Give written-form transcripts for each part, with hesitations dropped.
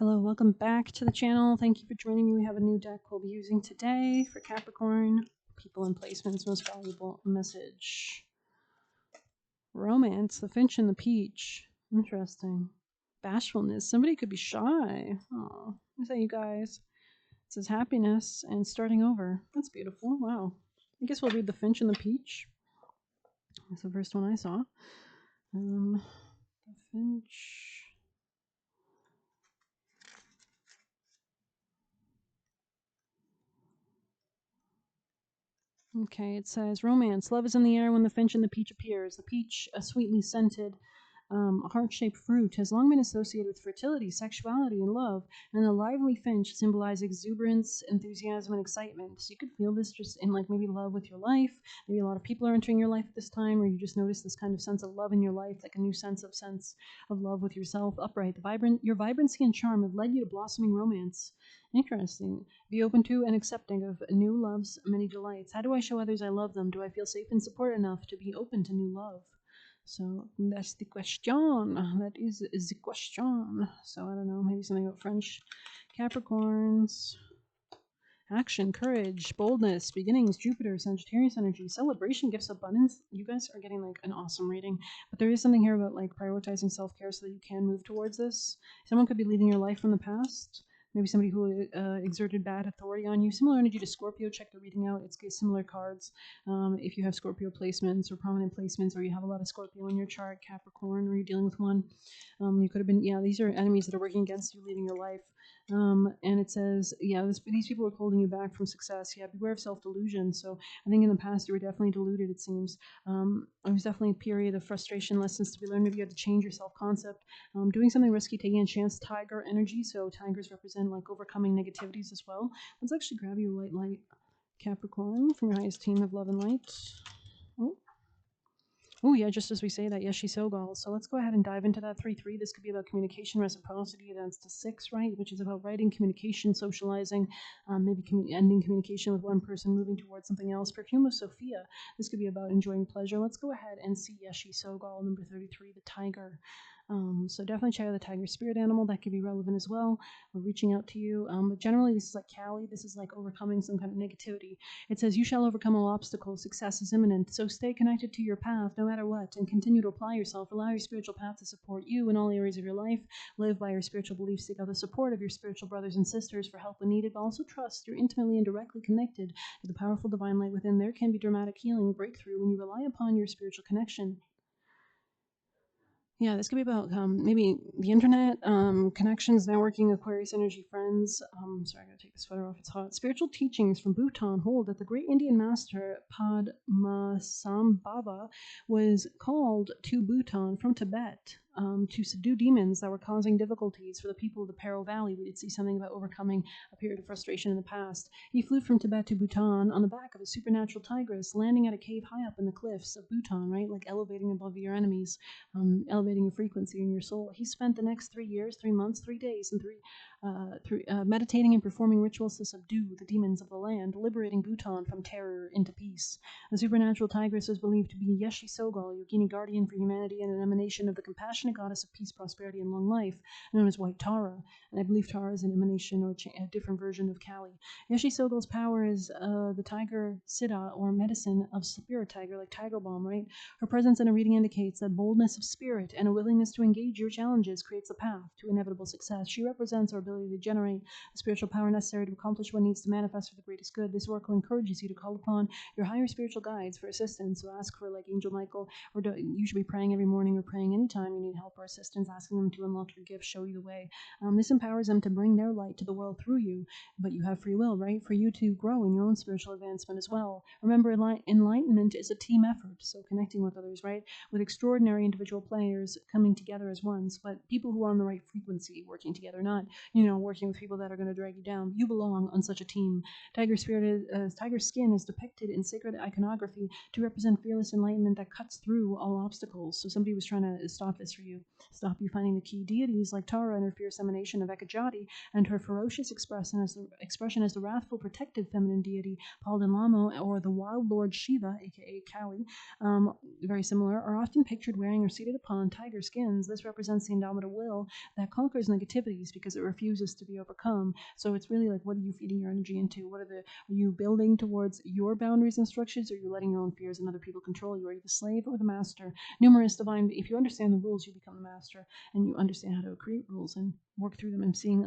Hello, welcome back to the channel. Thank you for joining me. We have a new deck we'll be using today for Capricorn. People and placements, most valuable message. Romance, the finch and the peach. Interesting. Bashfulness, somebody could be shy. Oh, is that you guys? It says happiness and starting over. That's beautiful. Wow. I guess we'll read the finch and the peach. That's the first one I saw. The finch. Okay, it says romance. Love is in the air when the finch and the peach appears. The peach, a sweetly scented, heart-shaped fruit, has long been associated with fertility, sexuality, and love, and the lively finch symbolizes exuberance, enthusiasm, and excitement. So you could feel this just in like maybe love with your life. Maybe a lot of people are entering your life at this time, or you just notice this kind of sense of love in your life, like a new sense of love with yourself. Upright, your vibrancy and charm have led you to blossoming romance. Interesting. Be open to and accepting of new love's many delights. How do I show others I love them? Do I feel safe and supported enough to be open to new love? So that's the question. That is the question. So I don't know, maybe something about French Capricorns. Action, courage, boldness, beginnings, Jupiter, Sagittarius energy, celebration, gifts, abundance. You guys are getting like an awesome reading. But there is something here about like prioritizing self-care so that you can move towards this. Someone could be leaving your life from the past. Maybe somebody who exerted bad authority on you. Similar energy to Scorpio. Check the reading out. It's similar cards. If you have Scorpio placements or prominent placements, or you have a lot of Scorpio in your chart, Capricorn, or you're dealing with one, you could have been, yeah, these are enemies that are working against you, leaving your life. And it says, yeah, these people are holding you back from success. Yeah, beware of self-delusion. So I think in the past you were definitely deluded, it seems. It was definitely a period of frustration, lessons to be learned. Maybe you had to change your self-concept. Doing something risky, taking a chance, tiger energy. So tigers represent like overcoming negativities as well. Let's actually grab you a white light, Capricorn, from your highest team of love and light. Oh. Oh, yeah, just as we say that, yes, she's so gall. So let's go ahead and dive into that 3-3. This could be about communication, reciprocity. That's the 6, right? Which is about writing, communication, socializing, maybe ending communication with one person, moving towards something else. Perfume of Sophia. This could be about enjoying pleasure. Let's go ahead and see Yes, she's so gall, number 33, the tiger. So definitely check out the tiger spirit animal. That could be relevant as well. We're reaching out to you. But generally, this is like Cali. This is like overcoming some kind of negativity. It says, you shall overcome all obstacles. Success is imminent. So stay connected to your path no matter what, and continue to apply yourself. Allow your spiritual path to support you in all areas of your life. Live by your spiritual beliefs. Seek out the support of your spiritual brothers and sisters for help when needed, but also trust you're intimately and directly connected to the powerful divine light within. There can be dramatic healing breakthrough when you rely upon your spiritual connection. Yeah, this could be about maybe the internet, connections, networking, Aquarius energy, friends. Sorry, I gotta take the sweater off, it's hot. Spiritual teachings from Bhutan hold that the great Indian master Padmasambhava was called to Bhutan from Tibet to subdue demons that were causing difficulties for the people of the Paro Valley. We did see something about overcoming a period of frustration in the past. He flew from Tibet to Bhutan on the back of a supernatural tigress, landing at a cave high up in the cliffs of Bhutan, right? Like elevating above your enemies, elevating your frequency in your soul. He spent the next 3 years, 3 months, 3 days, and meditating and performing rituals to subdue the demons of the land, liberating Bhutan from terror into peace. The supernatural tigress is believed to be Yeshi Sogal, Yogini guardian for humanity and an emanation of the compassionate goddess of peace, prosperity, and long life, known as White Tara. And I believe Tara is an emanation or a different version of Kali. Yeshi Sogal's power is the tiger siddha, or medicine of spirit tiger, like tiger balm, right? Her presence in a reading indicates that boldness of spirit and a willingness to engage your challenges creates a path to inevitable success. She represents our ability to generate the spiritual power necessary to accomplish what needs to manifest for the greatest good. This oracle encourages you to call upon your higher spiritual guides for assistance. So ask for like Angel Michael, or you should be praying every morning or praying anytime you need help or assistance, asking them to unlock your gifts, show you the way. This empowers them to bring their light to the world through you, but you have free will, right? For you to grow in your own spiritual advancement as well. Remember, enlightenment is a team effort, so connecting with others, right? With extraordinary individual players coming together as ones, but people who are on the right frequency working together, not, working with people that are going to drag you down. You belong on such a team. Tiger skin is depicted in sacred iconography to represent fearless enlightenment that cuts through all obstacles. So somebody was trying to stop this for you, stop you finding the key deities like Tara and her fierce emanation of Ekajati, and her ferocious expression as the wrathful protective feminine deity Paldalamo, or the wild lord Shiva, aka Kawi, very similar, are often pictured wearing or seated upon tiger skins. This represents the indomitable will that conquers negativities because it refuses to be overcome. So it's really like, what are you feeding your energy into? Are you building towards your boundaries and structures, or are you letting your own fears and other people control you? Are you the slave or the master? Numerous divine, if you understand the rules, you become the master, and you understand how to create rules and work through them. I'm seeing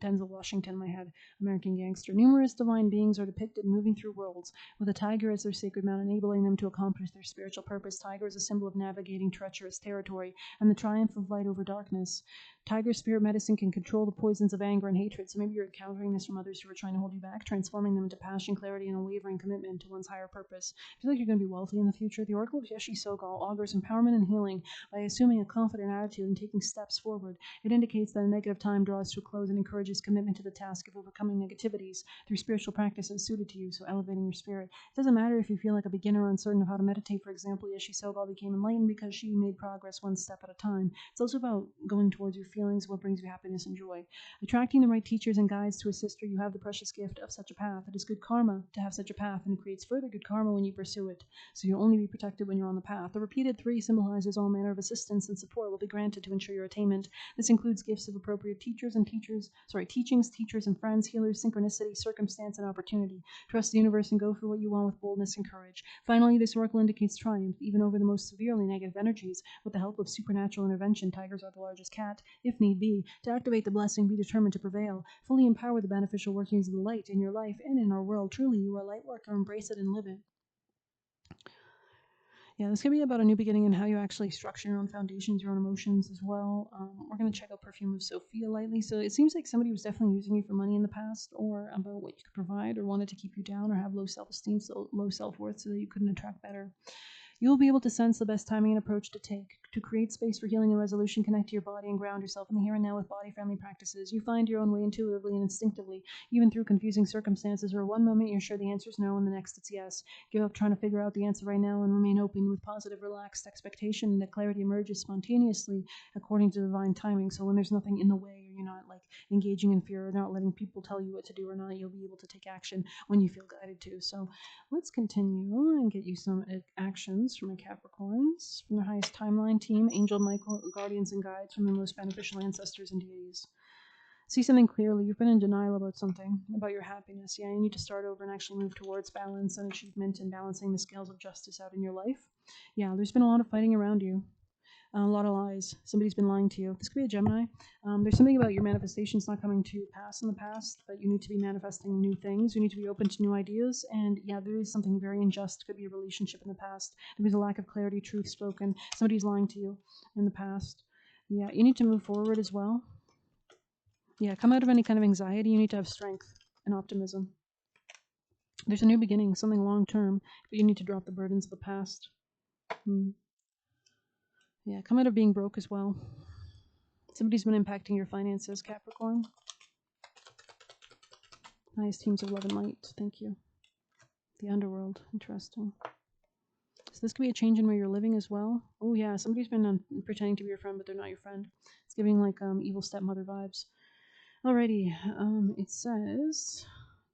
Denzel Washington in my head, American Gangster. Numerous divine beings are depicted moving through worlds with a tiger as their sacred mount, enabling them to accomplish their spiritual purpose. Tiger is a symbol of navigating treacherous territory and the triumph of light over darkness. Tiger spirit medicine can control the poisons of anger and hatred. So maybe you're encountering this from others who are trying to hold you back, transforming them into passion, clarity, and unwavering commitment to one's higher purpose. I feel like you're going to be wealthy in the future. The Oracle of Yeshi Sogal augurs empowerment and healing by assuming a confident attitude and taking steps forward. It indicates that a negative time draws to a close and encourages commitment to the task of overcoming negativities through spiritual practices suited to you, so elevating your spirit. It doesn't matter if you feel like a beginner or uncertain of how to meditate. For example, Yeshi Sogal became enlightened because she made progress one step at a time. It's also about going towards your feelings, what brings you happiness and joy. Attracting the right teachers and guides to assist her, you have the precious gift of such a path. It is good karma to have such a path, and it creates further good karma when you pursue it. So you'll only be protected when you're on the path. The repeated 3 symbolizes all manner of assistance and support will be granted to ensure your attainment. This includes gifts of appropriate teachings, teachers and friends, healers, synchronicity, circumstance, and opportunity. Trust the universe and go for what you want with boldness and courage. Finally, this oracle indicates triumph, even over the most severely negative energies. With the help of supernatural intervention, tigers are the largest cat, if need be. To activate the blessing, be determined to prevail. Fully empower the beneficial workings of the light in your life and in our world. Truly, you are a light worker. Embrace it and live it. Yeah, this could be about a new beginning and how you actually structure your own foundations, your own emotions as well. We're going to check out Perfume of Sophia lightly. So it seems like somebody was definitely using you for money in the past, or about what you could provide, or wanted to keep you down, or have low self-esteem, so low self-worth, so that you couldn't attract better. You will be able to sense the best timing and approach to take. To create space for healing and resolution, connect to your body and ground yourself in the here and now with body-friendly practices. You find your own way intuitively and instinctively, even through confusing circumstances where one moment you're sure the answer is no and the next it's yes. Give up trying to figure out the answer right now and remain open with positive, relaxed expectation that clarity emerges spontaneously according to divine timing. So when there's nothing in the way, or you're not like engaging in fear or not letting people tell you what to do or not, you'll be able to take action when you feel guided to. So let's continue and get you some actions from my Capricorns, from their highest timeline team, Angel, Michael, guardians, and guides from their most beneficial ancestors and deities. See something clearly. You've been in denial about something, about your happiness. Yeah, you need to start over and actually move towards balance and achievement and balancing the scales of justice out in your life. Yeah, there's been a lot of fighting around you. A lot of lies. Somebody's been lying to you. This could be a Gemini. There's something about your manifestations not coming to pass in the past, but you need to be manifesting new things. You need to be open to new ideas. And yeah, there is something very unjust. Could be a relationship in the past. There was a lack of clarity, truth spoken. Somebody's lying to you in the past. Yeah, you need to move forward as well. Yeah, come out of any kind of anxiety. You need to have strength and optimism. There's a new beginning, something long term, but you need to drop the burdens of the past. Yeah, come out of being broke as well. Somebody's been impacting your finances, Capricorn. Nice teams of love and light. Thank you. The underworld. Interesting. So this could be a change in where you're living as well. Oh yeah, somebody's been pretending to be your friend, but they're not your friend. It's giving like evil stepmother vibes. Alrighty. It says,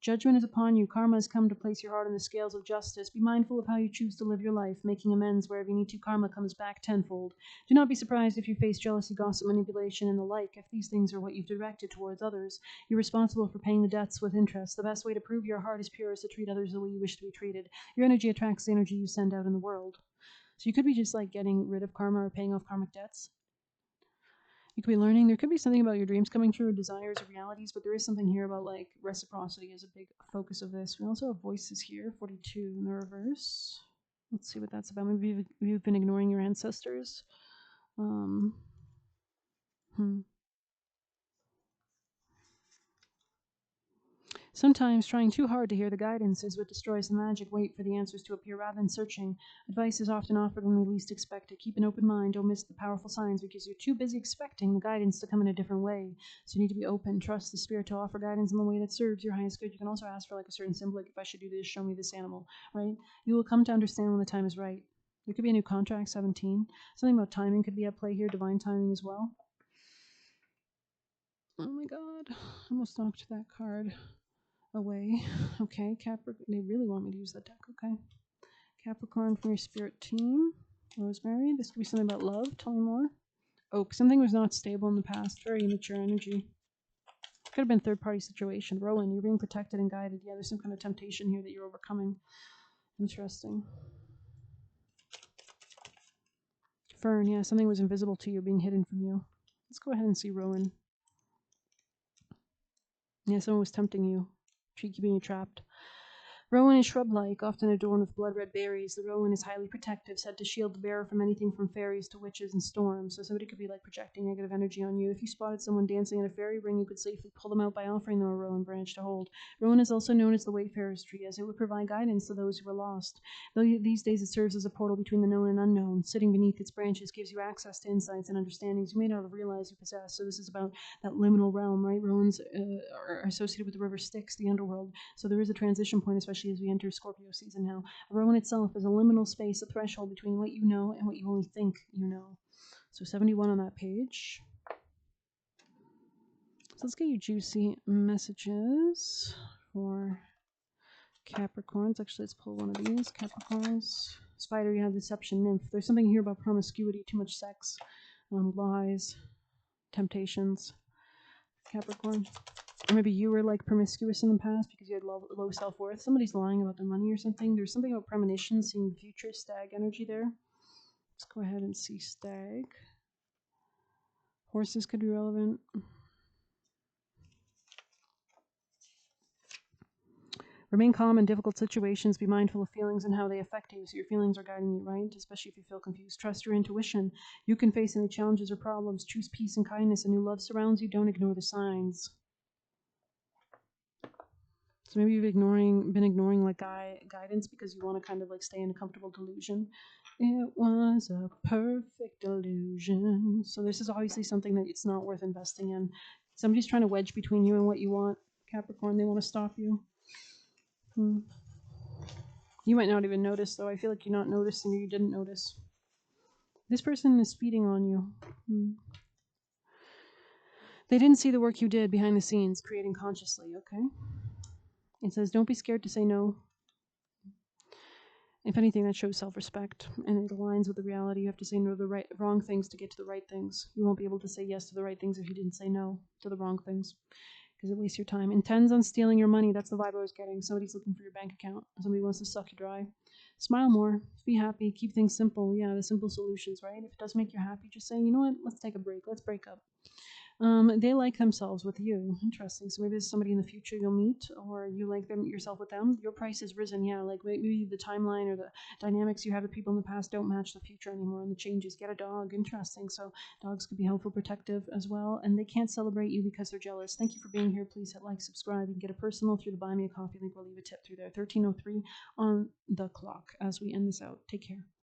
judgment is upon you. Karma has come to place your heart on the scales of justice. Be mindful of how you choose to live your life, making amends wherever you need to. Karma comes back tenfold. Do not be surprised if you face jealousy, gossip, manipulation, and the like. If these things are what you've directed towards others, you're responsible for paying the debts with interest. The best way to prove your heart is pure is to treat others the way you wish to be treated. Your energy attracts the energy you send out in the world. So you could be just like getting rid of karma or paying off karmic debts. You could be learning. There could be something about your dreams coming true, desires or realities, but there is something here about like reciprocity as a big focus of this. We also have voices here, 42 in the reverse. Let's see what that's about. Maybe you've been ignoring your ancestors. Sometimes trying too hard to hear the guidance is what destroys the magic. Wait for the answers to appear rather than searching. Advice is often offered when we least expect it. Keep an open mind. Don't miss the powerful signs because you're too busy expecting the guidance to come in a different way. So you need to be open. Trust the spirit to offer guidance in the way that serves your highest good. You can also ask for like a certain symbol, like if I should do this, show me this animal, right? You will come to understand when the time is right. There could be a new contract, 17. Something about timing could be at play here, divine timing as well. Oh my god, I almost knocked that card away. Okay, Capricorn, they really want me to use that deck, okay. Capricorn from your spirit team. Rosemary, this could be something about love, tell me more. Oak, something was not stable in the past, very immature energy. Could have been third-party situation. Rowan, you're being protected and guided. Yeah, there's some kind of temptation here that you're overcoming. Interesting. Fern, yeah, something was invisible to you, being hidden from you. Let's go ahead and see Rowan. Yeah, someone was tempting you, keeping you trapped. Rowan is shrub-like, often adorned with blood-red berries. The rowan is highly protective, said to shield the bearer from anything from fairies to witches and storms. So somebody could be like projecting negative energy on you. If you spotted someone dancing in a fairy ring, you could safely pull them out by offering them a rowan branch to hold. Rowan is also known as the Wayfarer's tree, as it would provide guidance to those who were lost. Though these days it serves as a portal between the known and unknown. Sitting beneath its branches gives you access to insights and understandings you may not have realized you possess. So this is about that liminal realm, right? Rowans are associated with the river Styx, the underworld. So there is a transition point, especially as we enter Scorpio season now. A Rowan itself is a liminal space, a threshold between what you know and what you only think you know. So 71 on that page. So let's get you juicy messages for Capricorns. Actually, let's pull one of these. Capricorns. Spider, you have deception, nymph. There's something here about promiscuity, too much sex, lies, temptations. Capricorn. Or maybe you were like promiscuous in the past because you had low self-worth. Somebody's lying about their money or something. There's something about premonition, seeing the future, stag energy there. Let's go ahead and see stag. Horses could be relevant. Remain calm in difficult situations. Be mindful of feelings and how they affect you. So your feelings are guiding you, right? Especially if you feel confused. Trust your intuition. You can face any challenges or problems. Choose peace and kindness. A new love surrounds you. Don't ignore the signs. So maybe you've been ignoring like guidance because you want to kind of like stay in a comfortable delusion. It was a perfect illusion. So this is obviously something that it's not worth investing in. Somebody's trying to wedge between you and what you want. Capricorn, they want to stop you. You might not even notice, though. I feel like you're not noticing or you didn't notice. This person is feeding on you. They didn't see the work you did behind the scenes, creating consciously, okay? It says, don't be scared to say no. If anything, that shows self-respect, and it aligns with the reality. You have to say no to the wrong things to get to the right things. You won't be able to say yes to the right things if you didn't say no to the wrong things, because it wastes your time. Intends on stealing your money. That's the vibe I was getting. Somebody's looking for your bank account. Somebody wants to suck you dry. Smile more. Be happy. Keep things simple. Yeah, the simple solutions, right? If it does make you happy, just say, you know what? Let's take a break. Let's break up. They like themselves with you. Interesting. So maybe there's somebody in the future you'll meet, or you like them yourself with them. Your price has risen. Yeah, like maybe the timeline or the dynamics you had with people in the past don't match the future anymore, and the changes. Get a dog. Interesting. So dogs could be helpful, protective as well, and they can't celebrate you because they're jealous. Thank you for being here. Please hit like, subscribe. You can get a personal through the Buy Me a Coffee link. We'll leave a tip through there. 13:03 on the clock as we end this out. Take care.